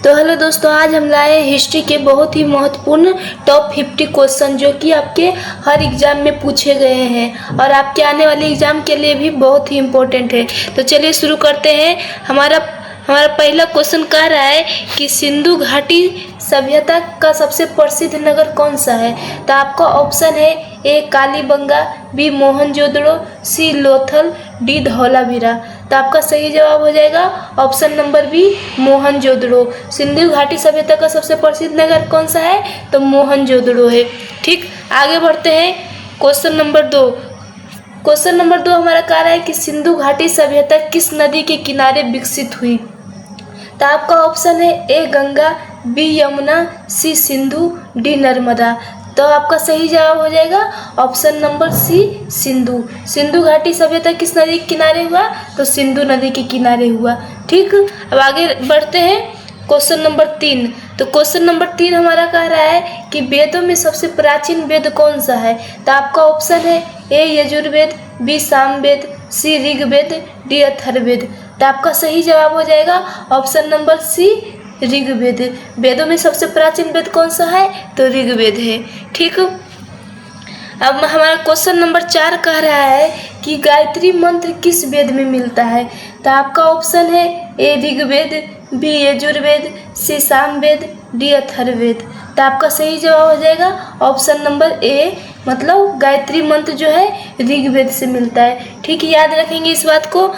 तो हेलो दोस्तों, आज हम लाए हैं हिस्ट्री के बहुत ही महत्वपूर्ण टॉप 50 क्वेश्चन जो कि आपके हर एग्जाम में पूछे गए हैं और आपके आने वाले एग्जाम के लिए भी बहुत ही इम्पोर्टेंट है। तो चलिए शुरू करते हैं। हमारा पहला क्वेश्चन कह रहा है कि सिंधु घाटी सभ्यता का सबसे प्रसिद्ध नगर कौन सा है। तो आपका ऑप्शन है A Kalibangan, B Mohenjodaro, C Lothal, D Dholavira. तो आपका सही जवाब हो जाएगा option number B Mohenjodaro. Sindhu घाटी सभ्यता का सबसे प्रसिद्ध नगर कौन सा है, तो मोहनजोदड़ो है। ठीक, आगे बढ़ते हैं। क्वेश्चन नंबर 2 हमारा कह रहा है कि सिंधु घाटी सभ्यता किस नदी के किनारे विकसित हुई। तो आपका ऑप्शन है A Ganga, B Yamuna, C Sindhu, D Narmada. तो आपका सही जवाब हो जाएगा option number C Sindhu. Sindhu घाटी सभ्यता किस नदी के किनारे हुआ, तो सिंधु नदी के किनारे हुआ। ठीक, अब आगे बढ़ते हैं। क्वेश्चन नंबर 3 तो क्वेश्चन नंबर 3 हमारा कह रहा है कि वेदों में सबसे प्राचीन वेद कौन सा है। तो आपका ऑप्शन है ए यजुर्वेद, बी सामवेद, सी ऋग्वेद, डी अथर्ववेद। तो आपका सही जवाब हो जाएगा ऑप्शन नंबर सी ऋग्वेद। वेदों में सबसे प्राचीन वेद कौन सा है, तो ऋग्वेद है। ठीक, अब हमारा क्वेश्चन नंबर 4 कह रहा है कि गायत्री मंत्र किस वेद में मिलता है। तो आपका ऑप्शन है ए ऋग्वेद, बी यजुर्वेद, सी सामवेद, डी अथर्ववेद। तो आपका सही जवाब हो जाएगा ऑप्शन नंबर ए, मतलब गायत्री मंत्र जो है ऋग्वेद से मिलता है। ठीक, याद रखेंगे इस बात को।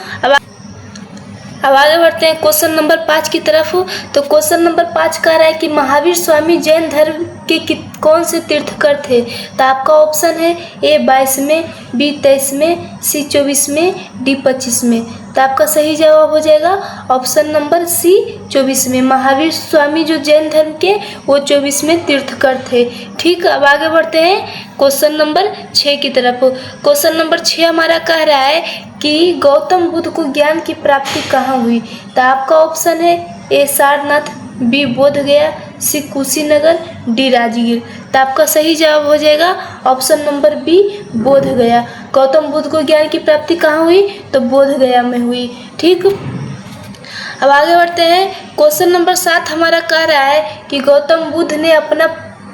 अब आगे बढ़ते हैं क्वेश्चन नंबर 5 की तरफ। तो क्वेश्चन नंबर 5 कह रहा है कि महावीर स्वामी जैन धर्म के कौन से तीर्थकर थे। तो आपका ऑप्शन है ए 22वें, बी 23वें, सी 24वें, डी 25वें। तो आपका सही जवाब हो जाएगा ऑप्शन नंबर सी 24वें। महावीर स्वामी जो जैन धर्म के वो 24वें तीर्थकर थे। ठीक, अब आगे बढ़ते हैं क्वेश्चन नंबर 6 की तरफ। क्वेश्चन नंबर 6 हमारा कह रहा है कि गौतम बुद्ध को ज्ञान की प्राप्ति कहाँ हुई। तो आपका ऑप्शन है ए सारनाथ, बी बोध गया, सी कुशीनगर, डी राजगीर। तो आपका सही जवाब हो जाएगा ऑप्शन नंबर बी बोध गया। गौतम बुद्ध को ज्ञान की प्राप्ति कहाँ हुई, तो बोध गया में हुई। ठीक, अब आगे बढ़ते हैं। क्वेश्चन नंबर 7 हमारा कह रहा है कि गौतम बुद्ध ने अपना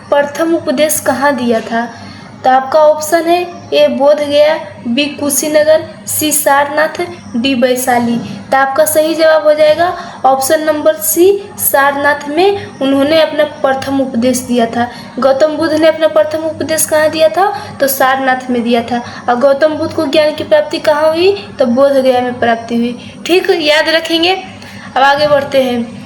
प्रथम उपदेश कहाँ दिया था। तो आपका ऑप्शन है ए बोध गया, बी कुशीनगर, सी सारनाथ, डी वैशाली। तो आपका सही जवाब हो जाएगा ऑप्शन नंबर सी सारनाथ में उन्होंने अपना प्रथम उपदेश दिया था। गौतम बुद्ध ने अपना प्रथम उपदेश कहाँ दिया था, तो सारनाथ में दिया था। और गौतम बुद्ध को ज्ञान की प्राप्ति कहाँ हुई, तो बोध गया में प्राप्ति हुई। ठीक, याद रखेंगे। अब आगे बढ़ते हैं।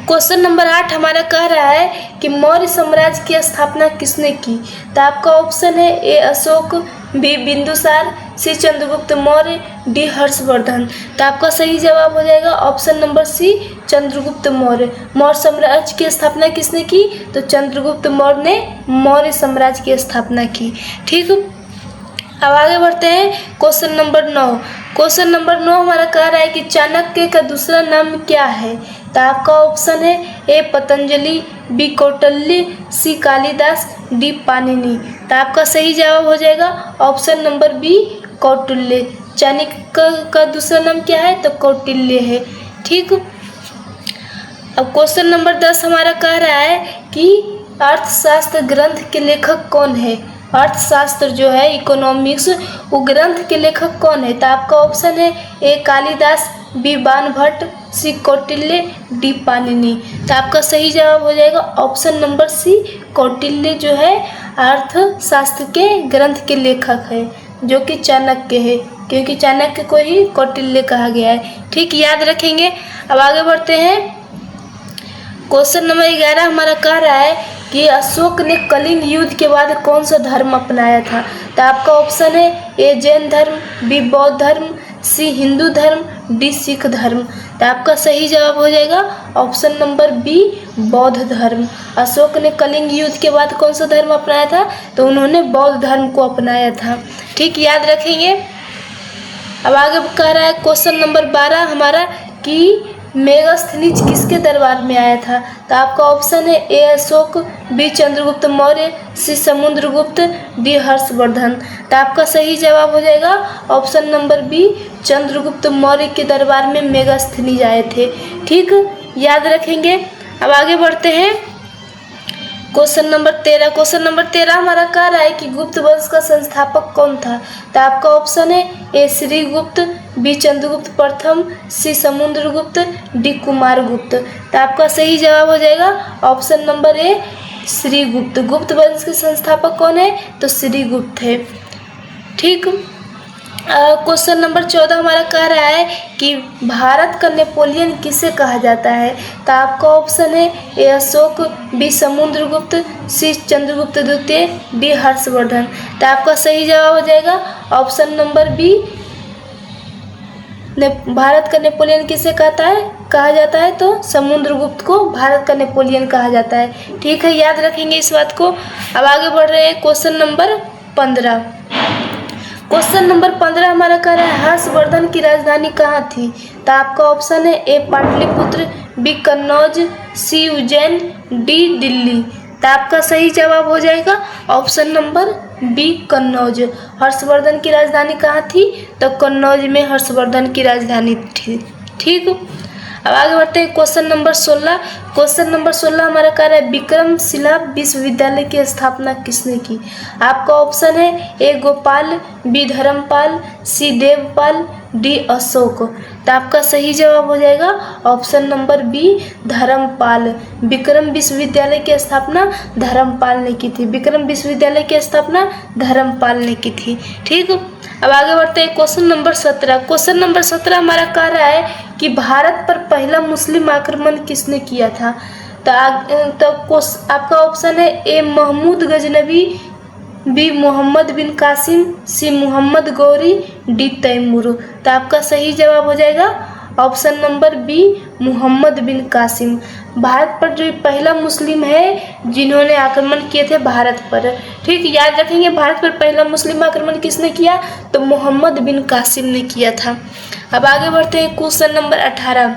क्वेश्चन नंबर 8 हमारा कह रहा है कि मौर्य साम्राज्य की स्थापना किसने की। तो आपका ऑप्शन है A Ashoka, B Bindusara, C Chandragupta Maurya, D Harshavardhana. तो आपका सही जवाब हो जाएगा option number C Chandragupta Maurya. Maurya साम्राज्य की स्थापना किसने की, तो चंद्रगुप्त मौर्य ने मौर्य साम्राज्य की स्थापना की। ठीक, अब आगे बढ़ते हैं क्वेश्चन नंबर 9। क्वेश्चन नंबर 9 हमारा कह रहा है कि चाणक्य का दूसरा नाम क्या है। तो आपका ऑप्शन है A Patanjali, B Kautilya, C Kalidasa, D Panini. तो आपका सही जवाब हो जाएगा option number B Kautilya. Chanakya का दूसरा नाम क्या है, तो कौटिल्य है। ठीक, अब क्वेश्चन नंबर 10 हमारा कह रहा है कि अर्थशास्त्र ग्रंथ के लेखक कौन है। अर्थशास्त्र जो है इकोनॉमिक्स, वो ग्रंथ के लेखक कौन है। तो आपका ऑप्शन है ए कालिदास, बी बाणभट्ट, सी कौटिल्य, डी पाणिनि। तो आपका सही जवाब हो जाएगा ऑप्शन नंबर सी कौटिल्य जो है अर्थशास्त्र के ग्रंथ के लेखक है, जो कि चाणक्य है, क्योंकि चाणक्य को ही कौटिल्य कहा गया है। ठीक, याद रखेंगे। अब आगे बढ़ते हैं। क्वेश्चन नंबर 11 हमारा कह रहा है कि अशोक ने कलिंग युद्ध के बाद कौन सा धर्म अपनाया था। तो आपका ऑप्शन है ए जैन धर्म, बी बौद्ध धर्म, सी हिंदू धर्म, डी सिख धर्म। तो आपका सही जवाब हो जाएगा ऑप्शन नंबर बी बौद्ध धर्म। अशोक ने कलिंग युद्ध के बाद कौन सा धर्म अपनाया था, तो उन्होंने बौद्ध धर्म को अपनाया था। ठीक, याद रखेंगे। अब आगे कह रहा है क्वेश्चन नंबर 12 हमारा कि मेगास्थनीज किसके दरबार में आया था। तो आपका ऑप्शन है A Ashoka, B Chandragupta Maurya, C Samudragupta, D Harshavardhana. तो आपका सही जवाब हो जाएगा option number B Chandragupta Maurya के दरबार में मेगास्थनीज आए थे। ठीक, याद रखेंगे। अब आगे बढ़ते हैं क्वेश्चन नंबर 13। क्वेश्चन नंबर 13 हमारा कह रहा है कि गुप्त वंश का संस्थापक कौन था। तो आपका ऑप्शन है ए श्रीगुप्त, बी चंद्रगुप्त प्रथम, सी समुद्रगुप्त, डी कुमारगुप्त। तो आपका सही जवाब हो जाएगा ऑप्शन नंबर ए श्रीगुप्त। गुप्त वंश के संस्थापक कौन है, तो श्रीगुप्त है। ठीक। क्वेश्चन नंबर 14 हमारा कह रहा है कि भारत का नेपोलियन किसे कहा जाता है। तो आपका ऑप्शन है ए अशोक, बी समुद्रगुप्त, सी चंद्रगुप्त द्वितीय, डी हर्षवर्धन। तो आपका सही जवाब हो जाएगा ऑप्शन नंबर बी। भारत का नेपोलियन किसे कहा जाता है, तो समुद्रगुप्त को भारत का नेपोलियन कहा जाता है। ठीक है, याद रखेंगे इस बात को। अब आगे बढ़ रहे हैं क्वेश्चन नंबर 15। क्वेश्चन नंबर 15 हमारा कह रहा है हर्षवर्धन की राजधानी कहाँ थी। तो आपका ऑप्शन है A Pataliputra, B Kannauj, C Ujjain, D Delhi. तो आपका सही जवाब हो जाएगा option number B Kannauj. Harshavardhana की राजधानी कहाँ थी, तो कन्नौज में हर्षवर्धन की राजधानी थी। ठीक। अब आगे बढ़ते हैं क्वेश्चन नंबर 16। क्वेश्चन नंबर 16 हमारा कह रहा है विक्रमशिला विश्वविद्यालय की स्थापना किसने की। आपका ऑप्शन है A Gopala, B Dharmapala, C Devapala, D Ashoka. तो आपका सही जवाब हो जाएगा option number B Dharmapala. Vikram विश्वविद्यालय की स्थापना धर्मपाल ने की थी। विक्रम विश्वविद्यालय की स्थापना धर्मपाल ने की थी। ठीक। अब आगे बढ़ते हैं क्वेश्चन नंबर 17। क्वेश्चन नंबर 17 हमारा कह रहा है कि भारत पर पहला मुस्लिम आक्रमण किसने किया था। तो आपका ऑप्शन है ए महमूद गजनबी, बी मोहम्मद बिन कासिम, सी मोहम्मद गौरी, डी तैमूर। तो आपका सही जवाब हो जाएगा ऑप्शन नंबर बी मोहम्मद बिन कासिम। भारत पर जो पहला मुस्लिम है जिन्होंने आक्रमण किए थे भारत पर। ठीक, याद रखेंगे भारत पर पहला मुस्लिम आक्रमण किसने किया, तो मोहम्मद बिन कासिम ने किया था। अब आगे बढ़ते हैं क्वेश्चन नंबर 18।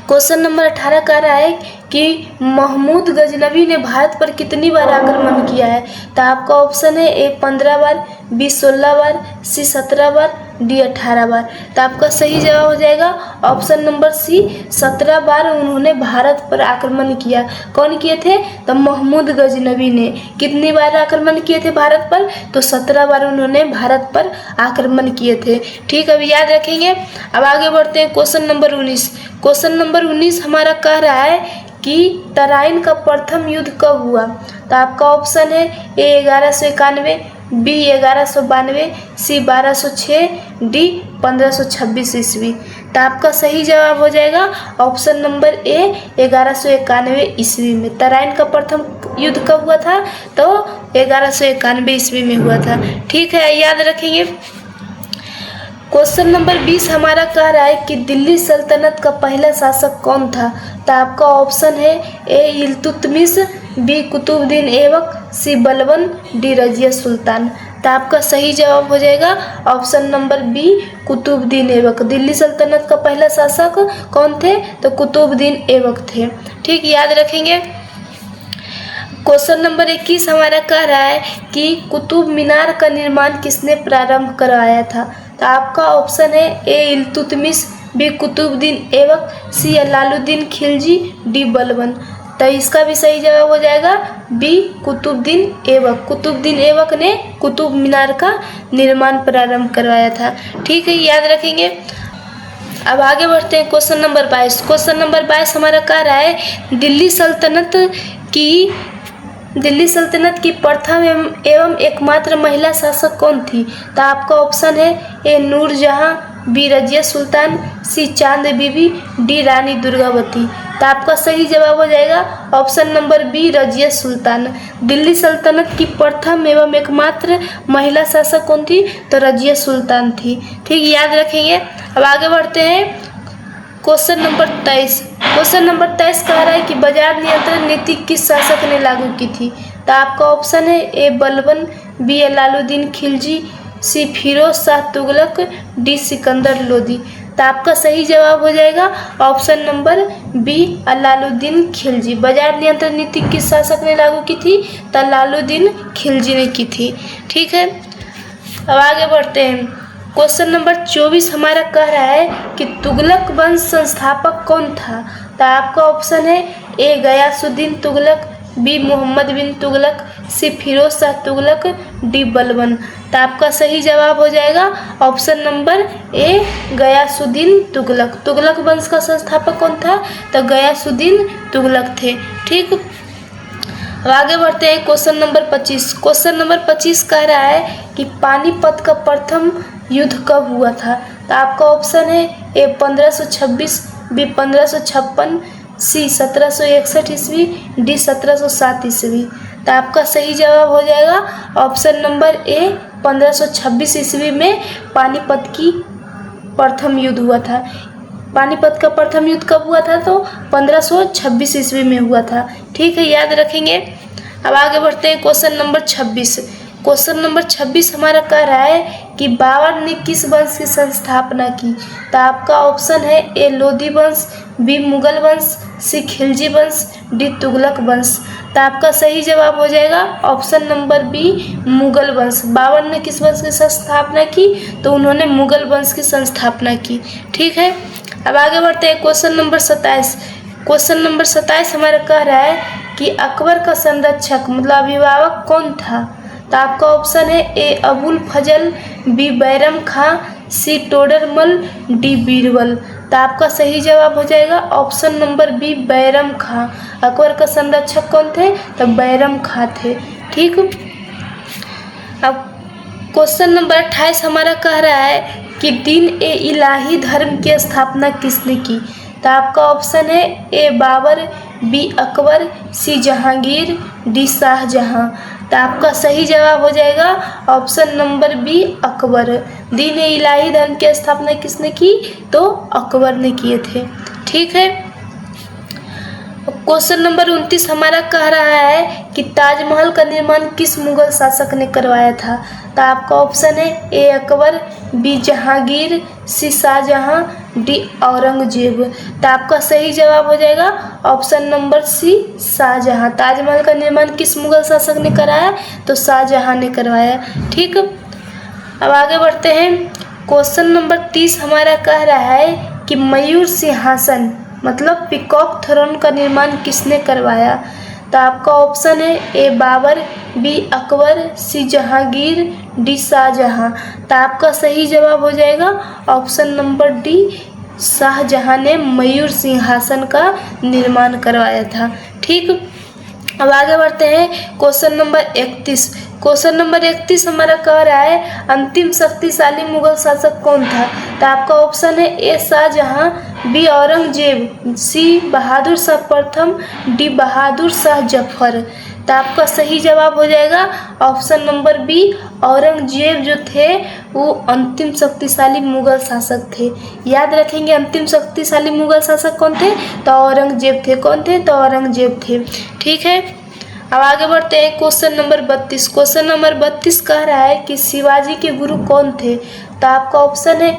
क्वेश्चन नंबर 18 कह रहा है कि महमूद गजनवी ने भारत पर कितनी बार आक्रमण किया है। तो आपका ऑप्शन है ए 15 बार, बी 16 बार, सी 17 बार, डी 18 बार। तो आपका सही जवाब हो जाएगा ऑप्शन नंबर सी 17 बार उन्होंने भारत पर आक्रमण किया। कौन किए थे, तो महमूद गजनवी ने। कितनी बार आक्रमण किए थे भारत पर, तो 17 बार उन्होंने भारत पर आक्रमण किए थे। ठीक, अभी याद रखेंगे। अब आगे बढ़ते हैं क्वेश्चन नंबर 19। क्वेश्चन नंबर 19 हमारा कह रहा है कि तराइन का प्रथम युद्ध कब हुआ। तो आपका ऑप्शन है ए 1191, बी 1192, सी 1206, डी 1526 ईस्वी। तो आपका सही जवाब हो जाएगा ऑप्शन नंबर ए 1191 ईस्वी में। तराइन का प्रथम युद्ध कब हुआ था, तो 1191 ईस्वी में हुआ था। ठीक है, याद रखेंगे। क्वेश्चन नंबर 20 हमारा कह रहा है कि दिल्ली सल्तनत का पहला शासक कौन था। तो आपका ऑप्शन है A Iltutmish, B Qutbuddin Aibak, C Balban, D Razia Sultan. तो आपका सही जवाब हो जाएगा option number B Qutbuddin Aibak. Delhi सल्तनत का पहला शासक कौन थे, तो कुतुबुद्दीन ऐबक थे। ठीक, याद रखेंगे। क्वेश्चन नंबर 21 हमारा कह रहा है कि कुतुब मीनार का निर्माण किसने प्रारंभ करवाया था। तो आपका ऑप्शन है A Iltutmish, B Qutbuddin Aibak, C Alauddin Khilji, D Balban. तो इसका भी सही जवाब हो जाएगा बी कुतुबुद्दीन ऐबक। कुतुबुद्दीन ऐबक ने कुतुब मीनार का निर्माण प्रारंभ करवाया था। ठीक है, याद रखेंगे। अब आगे बढ़ते हैं क्वेश्चन नंबर 22। क्वेश्चन नंबर 22 हमारा कह रहा है दिल्ली सल्तनत की प्रथम एवं एकमात्र महिला शासक कौन थी। तो आपका ऑप्शन है ए नूरजहां, बी रजिया सुल्तान, सी चांद बीबी, डी रानी दुर्गावती। तो आपका सही जवाब हो जाएगा option number B Razia Sultan. Delhi सल्तनत की प्रथम एवं एकमात्र महिला शासक कौन थी, तो रजिया सुल्तान थी। ठीक, याद रखेंगे। अब आगे बढ़ते हैं क्वेश्चन नंबर 23। क्वेश्चन नंबर 23 कह रहा है कि बाजार नियंत्रण नीति किस शासक ने लागू की थी। तो आपका ऑप्शन है A Balban, B Alauddin Khilji, C Firoz Shah Tughlaq, D Sikandar Lodi. तो आपका सही जवाब हो जाएगा option number B Alauddin Khilji. बाजार नियंत्रण नीति किस शासक ने लागू की थी, तो अलाउद्दीन खिलजी ने की थी। ठीक है, अब आगे बढ़ते हैं। क्वेश्चन नंबर 24 हमारा कह रहा है कि तुगलक वंश संस्थापक कौन था। तो आपका ऑप्शन है A Ghiyasuddin Tughlaq, B Muhammad bin Tughlaq, C Firoz Shah Tughlaq, D Balban. तो आपका सही जवाब हो जाएगा option number A Ghiyasuddin Tughlaq. Tughlaq वंश का संस्थापक कौन था? तो गयासुद्दीन तुगलक थे। ठीक, अब आगे बढ़ते हैं क्वेश्चन नंबर 25। क्वेश्चन नंबर 25 कह रहा है कि पानीपत का प्रथम युद्ध कब हुआ था? तो आपका ऑप्शन है ए 1526, बी 1556, सी 1761 ईस्वी, डी 1707 ईस्वी। तो आपका सही जवाब हो जाएगा ऑप्शन नंबर ए 1526 ईस्वी में पानीपत की प्रथम युद्ध हुआ था। पानीपत का प्रथम युद्ध कब हुआ था? तो 1526 ईस्वी में हुआ था। ठीक है, याद रखेंगे। अब आगे बढ़ते हैं क्वेश्चन नंबर 26। क्वेश्चन नंबर 26 हमारा कह रहा है कि बाबर ने किस वंश की संस्थापना की? तो आपका ऑप्शन है ए लोधी वंश, बी मुगल वंश, सी खिलजी वंश, डी तुगलक वंश। तो आपका सही जवाब हो जाएगा ऑप्शन नंबर बी मुगल वंश। बाबर ने किस वंश की संस्थापना की? तो उन्होंने मुगल वंश की संस्थापना की। ठीक है, अब आगे बढ़ते हैं क्वेश्चन नंबर 27। क्वेश्चन नंबर 27 हमारा कह रहा है कि अकबर का संरक्षक मतलब अभिभावक कौन था? तो आपका ऑप्शन है ए अबुल फजल, बी बैरम खां, सी टोडरमल, डी बीरबल। तो आपका सही जवाब हो जाएगा ऑप्शन नंबर बी बैरम खां। अकबर का संरक्षक कौन थे? तो बैरम खां थे। ठीक, अब क्वेश्चन नंबर 28 हमारा कह रहा है कि दीन ए इलाही धर्म की स्थापना किसने की? तो आपका ऑप्शन है ए बाबर, बी अकबर, सी जहांगीर, डी शाहजहां। तो आपका सही जवाब हो जाएगा ऑप्शन नंबर बी अकबर। दीन ए इलाही धर्म की स्थापना किसने की? तो अकबर ने किए थे। ठीक है, क्वेश्चन नंबर 29 हमारा कह रहा है कि ताजमहल का निर्माण किस मुगल शासक ने करवाया था? तो आपका ऑप्शन है A Akbar, B Jahangir, C Shah Jahan, D Aurangzeb. तो आपका सही जवाब हो जाएगा option number C Shah Jahan. Taj Mahal का निर्माण किस मुगल शासक ने कराया? तो शाहजहां ने करवाया। ठीक, अब आगे बढ़ते हैं। क्वेश्चन नंबर 30 हमारा कह रहा है कि मयूर सिंहासन मतलब पीकॉक थ्रोन का निर्माण किसने करवाया? तो आपका ऑप्शन है ए बाबर, बी अकबर, सी जहांगीर, डी शाहजहां। तो आपका सही जवाब हो जाएगा ऑप्शन नंबर डी शाहजहां ने मयूर सिंहासन का निर्माण करवाया था। ठीक, अब आगे बढ़ते हैं क्वेश्चन नंबर 31। क्वेश्चन नंबर 31 हमारा कह रहा है अंतिम शक्तिशाली मुगल शासक कौन था? तो आपका ऑप्शन है ए शाहजहां, बी औरंगजेब, सी बहादुर शाह प्रथम, डी बहादुर शाह जफर। तो आपका सही जवाब हो जाएगा ऑप्शन नंबर बी औरंगजेब जो थे वो अंतिम शक्तिशाली मुगल शासक थे। याद रखेंगे अंतिम शक्तिशाली मुगल शासक कौन थे? तो औरंगजेब थे। कौन थे? तो औरंगजेब थे। ठीक है, अब आगे बढ़ते हैं क्वेश्चन नंबर 32। क्वेश्चन नंबर 32 कह रहा है कि शिवाजी के गुरु कौन थे? तो आपका ऑप्शन है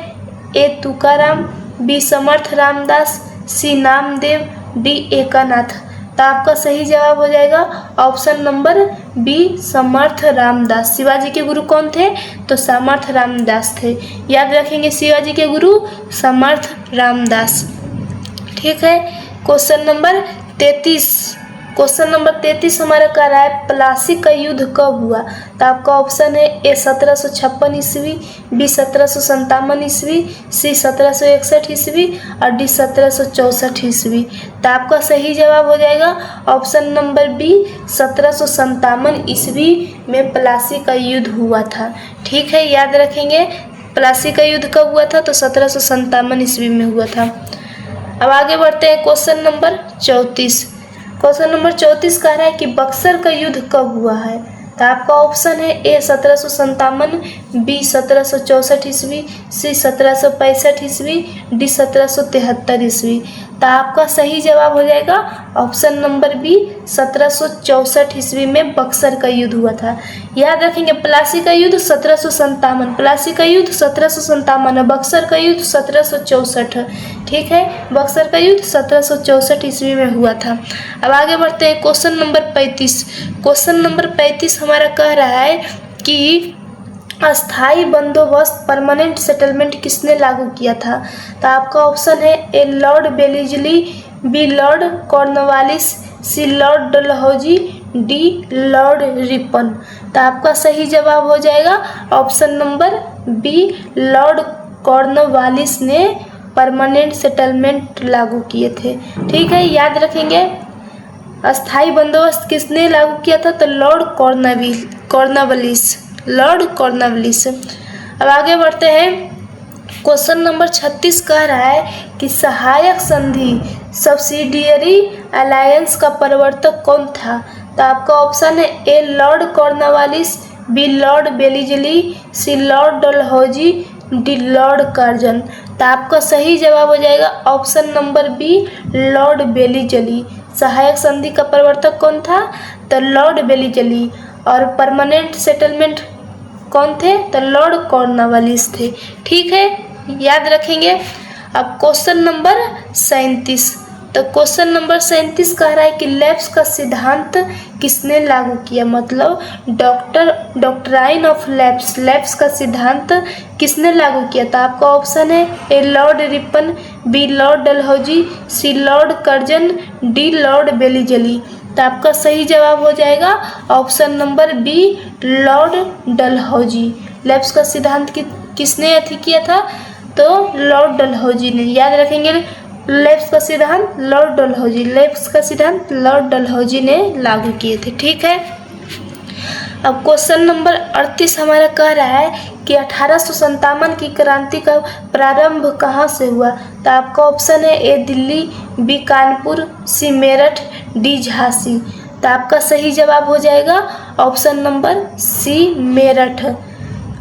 ए तुकाराम, बी समर्थ रामदास, सी नामदेव, डी एकानाथ। तो आपका सही जवाब हो जाएगा option number B Samarth Ramdas. Shivaji के गुरु कौन थे? तो समर्थ रामदास थे। याद रखेंगे शिवाजी के गुरु समर्थ रामदास। ठीक है, क्वेश्चन नंबर 33। क्वेश्चन नंबर 33 हमारा कह रहा है प्लासी का युद्ध कब हुआ? तो आपका ऑप्शन है ए 1756 ईस्वी, बी 1757 ईस्वी, सी 1761 ईस्वी और डी 1764 ईस्वी। तो आपका सही जवाब हो जाएगा ऑप्शन नंबर बी 1757 ईस्वी में प्लासी का युद्ध हुआ था। ठीक है, याद रखेंगे प्लासी का युद्ध कब हुआ था? तो 1757 ईस्वी में हुआ था। अब आगे बढ़ते हैं क्वेश्चन नंबर 34। क्वेश्चन नंबर 34 कह रहा है कि बक्सर का युद्ध कब हुआ है? तो आपका ऑप्शन है ए 1757, बी 1764 ईस्वी, सी 1765 ईस्वी, डी 1773 ईस्वी। तो आपका सही जवाब हो जाएगा ऑप्शन नंबर बी 1764 ईस्वी में बक्सर का युद्ध हुआ था। याद रखेंगे प्लासी का युद्ध 1757, प्लासी का युद्ध 1757 और बक्सर का युद्ध 1764। ठीक है, बक्सर का युद्ध 1764 ईस्वी में हुआ था। अब आगे बढ़ते हैं क्वेश्चन नंबर 35। क्वेश्चन नंबर 35 हमारा कह रहा है कि अस्थाई बंदोबस्त परमानेंट सेटलमेंट किसने लागू किया था? तो आपका ऑप्शन है A lord Wellesley, B lord Cornwallis, C lord Dalhousie, D lord Ripon. तो आपका सही जवाब हो जाएगा option number B, lord Cornwallis ने परमानेंट सेटलमेंट लागू किए थे। ठीक है, याद रखेंगे। अस्थाई बंदोबस्त किसने लागू किया था? तो लॉर्ड कॉर्नवालिस। अब आगे बढ़ते हैं। क्वेश्चन नंबर 36 कह रहा है कि सहायक संधि सब्सिडियरी अलायंस का प्रवर्तक कौन था? तो आपका ऑप्शन है A lord Cornwallis, B lord Wellesley, C lord Dalhousie, D lord Curzon. तो आपका सही जवाब हो जाएगा option number B, lord Wellesley. सहायक संधि का प्रवर्तक कौन था? तो लॉर्ड बेलिजली। और परमानेंट सेटलमेंट कौन थे? तो लॉर्ड कॉर्नवालिस थे। ठीक है, याद रखेंगे। अब क्वेश्चन नंबर 37। तो क्वेश्चन नंबर 37 कह रहा है कि लैप्स का सिद्धांत किसने लागू किया? मतलब डॉक्ट्राइन ऑफ लैप्स का सिद्धांत किसने लागू किया? तो आपका ऑप्शन है A lord Ripon, B lord Dalhousie, C lord Curzon, D lord Wellesley. तो आपका सही जवाब हो जाएगा option number B, lord Dalhousie. Lapse का सिद्धांत किसने अथी किया था? तो लॉर्ड डलहौजी ने। याद रखेंगे, लैप्स का सिद्धांत लॉर्ड डलहौजी ने लागू किए थे। ठीक है। अब क्वेश्चन नंबर 38 हमारा कह रहा है कि 1857 की क्रांति का प्रारंभ कहाँ से हुआ? तो आपका ऑप्शन है ए दिल्ली, बी कानपुर, सी मेरठ, डी झांसी। तो आपका सही जवाब हो जाएगा ऑप्शन नंबर सी, मेरठ।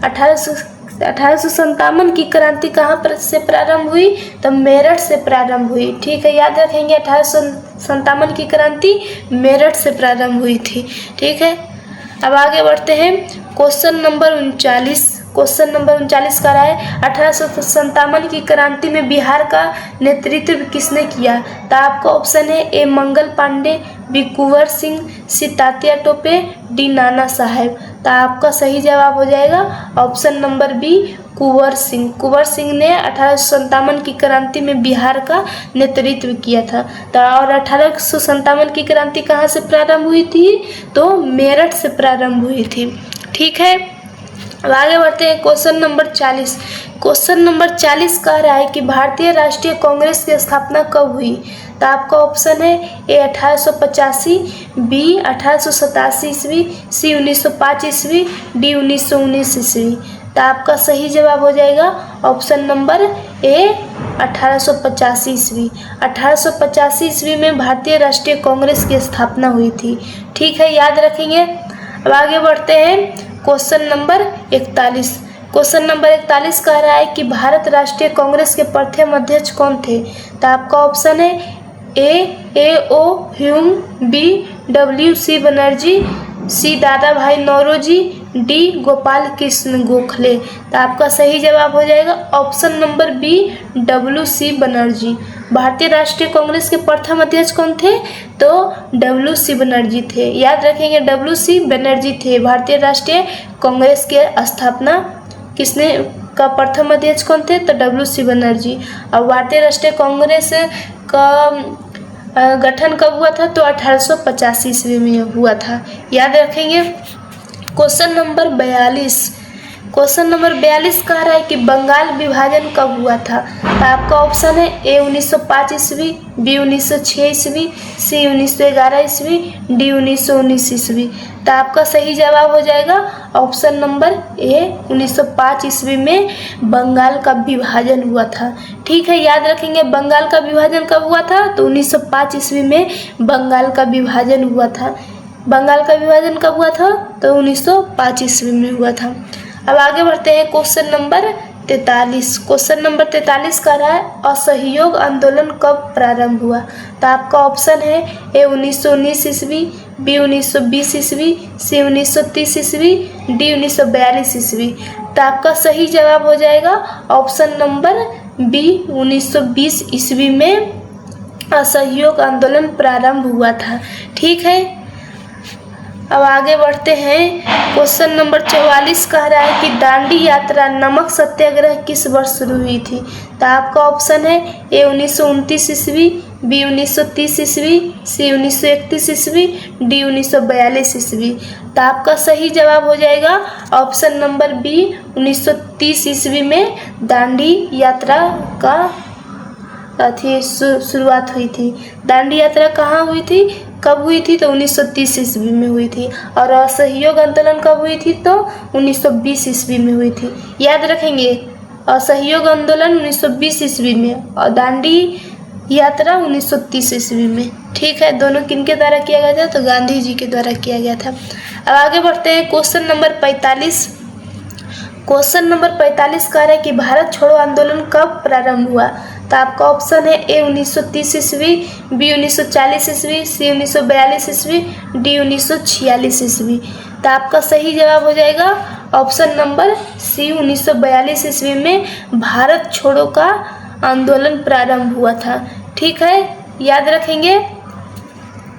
1857 की क्रांति कहाँ पर से प्रारंभ हुई? तो मेरठ से प्रारंभ हुई। ठीक है, याद रखेंगे 1857 की क्रांति मेरठ से प्रारंभ हुई थी। ठीक है, अब आगे बढ़ते हैं। क्वेश्चन नंबर 39 का रहा है 1857 की क्रांति में बिहार का नेतृत्व किसने किया? तो आपका ऑप्शन है ए मंगल पांडे, बी कुंवर सिंह, सी तात्या टोपे, डी नाना साहेब। तो आपका सही जवाब हो जाएगा option number B, Kunwar Singh. Kunwar Singh ने 1857 की क्रांति में बिहार का नेतृत्व किया था। तो और 1857 की क्रांति कहाँ से प्रारंभ हुई थी? तो मेरठ से प्रारंभ हुई थी। ठीक है, अब आगे बढ़ते हैं। Question number 40। क्वेश्चन नंबर 40 कह रहा है कि भारतीय राष्ट्रीय कांग्रेस की स्थापना कब हुई? तो आपका ऑप्शन है ए 1885, बी 1887 ईस्वी, सी 1905 ईस्वी, डी 1919 ईस्वी। तो आपका सही जवाब हो जाएगा ऑप्शन नंबर ए, 1885 ईस्वी। 1885 ईस्वी में भारतीय राष्ट्रीय कांग्रेस की स्थापना हुई थी। ठीक है, याद रखेंगे। अब आगे बढ़ते हैं। Question number 41। क्वेश्चन नंबर 41 कह रहा है कि भारत राष्ट्रीय कांग्रेस के प्रथम अध्यक्ष कौन थे? तो आपका ऑप्शन है A O Hume, B WC Banerjee, C Dada Bhai Naoroji, D Gopal Krishna Gokhale. तो आपका सही जवाब हो जाएगा option number B, WC Banerjee. भारतीय राष्ट्रीय कांग्रेस के प्रथम अध्यक्ष कौन थे? तो WC बनर्जी थे। याद रखेंगे, WC बनर्जी थे। भारतीय राष्ट्रीय कांग्रेस के स्थापना किसने का प्रथम अध्यक्ष कौन थे? तो WC बनर्जी। और भारतीय राष्ट्रीय कांग्रेस का गठन कब हुआ था? तो 1885 ईस्वी में हुआ था। याद रखेंगे। Question number 42। क्वेश्चन नंबर 42 कह रहा है कि बंगाल विभाजन कब हुआ था? तो आपका ऑप्शन है ए 1905 ईस्वी, बी 1906 ईस्वी, सी 1911 ईस्वी, डी 1919 ईस्वी। तो आपका सही जवाब हो जाएगा ऑप्शन नंबर ए, 1905 ईस्वी में बंगाल का विभाजन हुआ था। ठीक है, याद रखेंगे। बंगाल का विभाजन कब हुआ था? तो 1905 ईस्वी में बंगाल का विभाजन हुआ था। बंगाल का विभाजन कब हुआ था? तो 1905 ईस्वी में हुआ था। अब आगे बढ़ते हैं। Question number 43। क्वेश्चन नंबर 43 का रहा है असहयोग आंदोलन कब प्रारंभ हुआ? तो आपका ऑप्शन है ए 1919 ईस्वी, बी 1920 ईस्वी, सी 1930 ईस्वी, डी 1942 ईस्वी। तो आपका सही जवाब हो जाएगा ऑप्शन नंबर बी, 1920 ईस्वी में असहयोग आंदोलन प्रारंभ हुआ था। ठीक है, अब आगे बढ़ते हैं। क्वेश्चन नंबर 44 कह रहा है कि दांडी यात्रा नमक सत्याग्रह किस वर्ष शुरू हुई थी। तो आपका ऑप्शन है ए 1929 ईस्वी, बी 1930 ईस्वी, सी 1931 ईस्वी, डी 1942 ईस्वी। तो आपका सही जवाब हो जाएगा ऑप्शन नंबर बी 1930 ईस्वी में दांडी यात्रा का शुरुआत हुई थी। दांडी यात्रा कहाँ हुई थी, कब हुई थी, तो 1930 ईस्वी में हुई थी। और असहयोग आंदोलन कब हुई थी, तो 1920 ईस्वी में हुई थी। याद रखेंगे, असहयोग आंदोलन 1920 ईस्वी में और दांडी यात्रा 1930 ईस्वी में। ठीक है, दोनों किनके द्वारा किया गया था, तो गांधी जी के द्वारा किया गया था। अब आगे बढ़ते हैं क्वेश्चन नंबर 45। क्वेश्चन नंबर 45 कह रहा है कि भारत छोड़ो आंदोलन कब प्रारंभ हुआ। तो आपका ऑप्शन है ए 1930 ईस्वी, बी 1940 ईस्वी, सी 1942 ईस्वी, डी 1946 ईस्वी। तो आपका सही जवाब हो जाएगा ऑप्शन नंबर सी 1942 ईस्वी में भारत छोड़ो का आंदोलन प्रारंभ हुआ था। ठीक है, याद रखेंगे।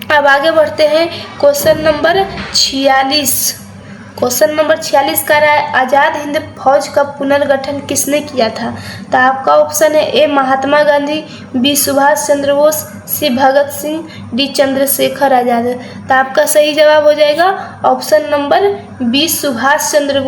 अब आगे बढ़ते हैं क्वेश्चन नंबर 46। क्वेश्चन नंबर 46 कह रहा है आज़ाद हिंद फौज का पुनर्गठन किसने किया था। तो आपका ऑप्शन है ए महात्मा गांधी, बी सुभाष चंद्र बोस, सी भगत सिंह, डी चंद्रशेखर आज़ाद। तो आपका सही जवाब हो जाएगा option number B Subhash Chandra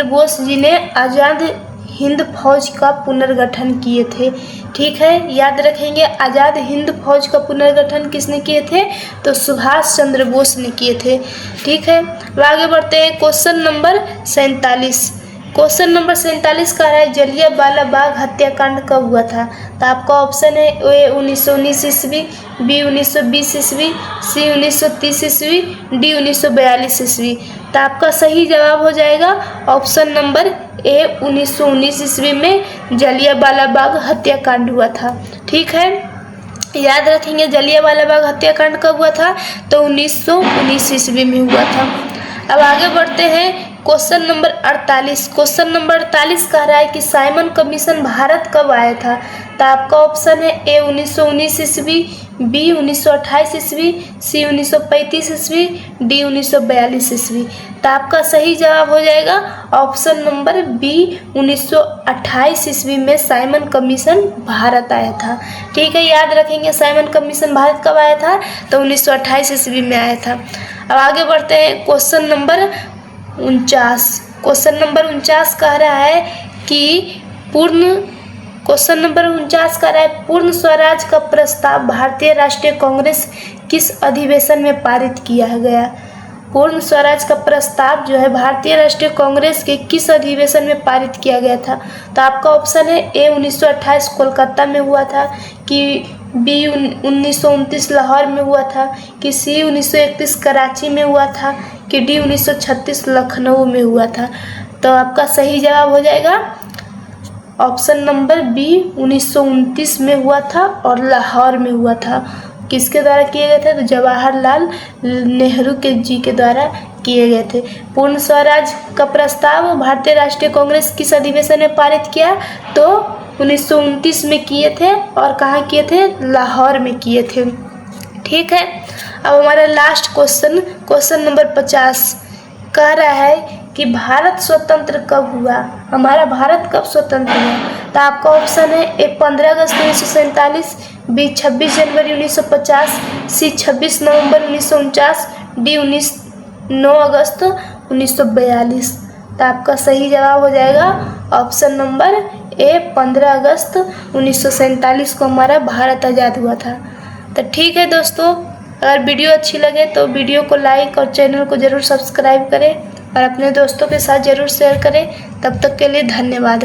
Bose ji ने आज़ाद हिंद फौज का पुनर्गठन किए थे। ठीक है, याद रखेंगे, आज़ाद हिंद फौज का पुनर्गठन किसने किए थे, तो सुभाष चंद्र बोस ने किए थे। ठीक है, आगे बढ़ते हैं क्वेश्चन नंबर 47। क्वेश्चन नंबर 47 का है जलियांवाला बाग हत्याकांड कब हुआ था। तो आपका ऑप्शन है ए 1919 ईस्वी, बी 1920 ईस्वी, सी 1930 ईस्वी, डी 1942 ईस्वी। तो आपका सही जवाब हो जाएगा ऑप्शन नंबर ए 1919 ईस्वी में जलियांवाला बाग हत्याकांड हुआ था। ठीक है, याद रखेंगे जलियांवाला बाग हत्याकांड कब हुआ था, तो 1919 ईस्वी में हुआ था। अब आगे बढ़ते हैं क्वेश्चन नंबर 48। क्वेश्चन नंबर 48 कह रहा है कि साइमन कमीशन भारत कब आया था। तो आपका ऑप्शन है ए 1919 ईस्वी, बी 1928 ईस्वी, सी 1935 ईस्वी, डी 1942 ईस्वी। तो आपका सही जवाब हो जाएगा ऑप्शन नंबर बी 1928 ईस्वी में साइमन कमीशन भारत आया था। ठीक है, याद रखेंगे साइमन कमीशन भारत कब आया था, तो 1928 ईस्वी में आया था। अब आगे बढ़ते हैं क्वेश्चन नंबर 49। क्वेश्चन नंबर 49 कह रहा है कि क्वेश्चन नंबर 49 कह रहा है पूर्ण स्वराज का प्रस्ताव भारतीय राष्ट्रीय कांग्रेस किस अधिवेशन में पारित किया गया। पूर्ण स्वराज का प्रस्ताव जो है भारतीय राष्ट्रीय कांग्रेस के किस अधिवेशन में पारित किया गया था। तो आपका ऑप्शन है ए 1928 कोलकाता में हुआ था, कि बी 1929 लाहौर में हुआ था, कि सी 1931 कराची में हुआ था, कि डी 1936 लखनऊ में हुआ था। तो आपका सही जवाब हो जाएगा ऑप्शन नंबर बी 1929 में हुआ था और लाहौर में हुआ था। किसके द्वारा किए गए थे, तो जवाहरलाल नेहरू के जी के द्वारा किए गए थे। पूर्ण स्वराज का प्रस्ताव भारतीय राष्ट्रीय कांग्रेस किस अधिवेशन में पारित किया, तो 1929 में किए थे और कहाँ किए थे, लाहौर में किए थे। ठीक है, अब हमारा लास्ट क्वेश्चन नंबर 50 कह रहा है कि भारत स्वतंत्र कब हुआ, हमारा भारत कब स्वतंत्र हुआ। तो आपका ऑप्शन है ए 15 अगस्त 1947, बी 26 जनवरी 1950, सी 26 नवंबर 1949, डी 9 अगस्त 1942। तो आपका सही जवाब हो जाएगा ऑप्शन नंबर ए 15 अगस्त 1947 को हमारा भारत आज़ाद हुआ था। तो ठीक है दोस्तों, अगर वीडियो अच्छी लगे तो वीडियो को लाइक और चैनल को ज़रूर सब्सक्राइब करें और अपने दोस्तों के साथ ज़रूर शेयर करें। तब तक के लिए धन्यवाद।